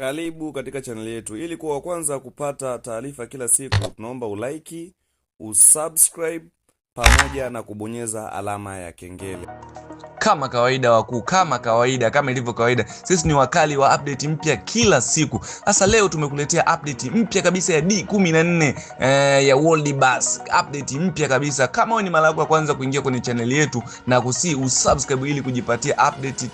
Karibu katika channel yetu. Ili kuwa wa kwanza kupata taarifa kila siku, tunaomba ulike, usubscribe pamoja na kubonyeza alama ya kengele. Kama kawaida wakuu, kama ilivyo kawaida, sisi ni wakali wa update mpya kila siku. Sasa leo tumekuletea update mpya kabisa ya D14 ya World Bus. Update mpya kabisa. Kama wewe ni mara yako ya kwanza kuingia kwenye channel yetu, na usubscribe ili kujipatia update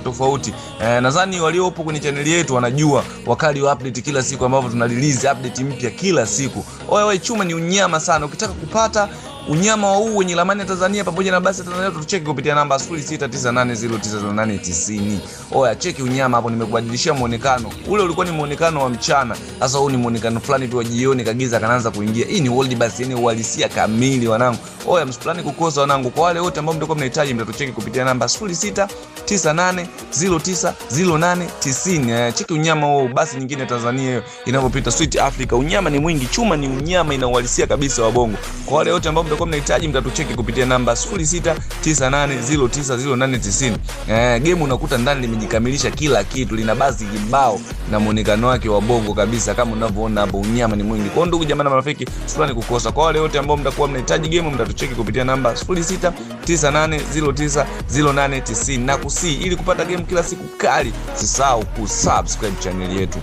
tofauti. Nadhani waliopo kwenye channel yetu wanajua wakali wa update kila siku, ambapo tuna release update mpya kila siku. Wewe chuma ni unyama sana. Ukitaka kupata unyama wa huu wenye ramani ya Tanzania pamoja na basi Tanzania, tucheki kupitia namba 0698090890. Oya, cheki unyama hapo, nimekubadilishia muonekano. Ule ulikuwa ni muonekano wa mchana, sasa huu ni muonekano fulani tu wa jioni, kagiza kanaanza kuingia. Hii ni World Bus, yani uhalisia kamili wanangu. Oya, msipani kukosa wanangu. Kwa wale wote ambao mtakuwa mnahitaji, mtatucheki kupitia namba 0698090890. Cheki unyama huo, basi nyingine Tanzania hiyo inapopita Sweet Africa. Unyama ni mwingi, chuma ni unyama, ina uhalisia kabisa wa bongo. Kwa wale wote ambao mtakuwa mnahitaji, mtatucheki kupitia namba 0698090890. Game unakuta ndani limejikamilisha kila kitu, lina basi kibao na muonekano wake wa bongo kabisa kama unavyoona hapo. Unyama ni mwingi. Kwa ndugu jamaa na marafiki, sifani kukosa. Kwa wale wote ambao mtakuwa mnahitaji game, mtatucheki kupitia namba 0698090890. Na ili kupata game kila siku kali, usisahau kusubscribe channel yetu.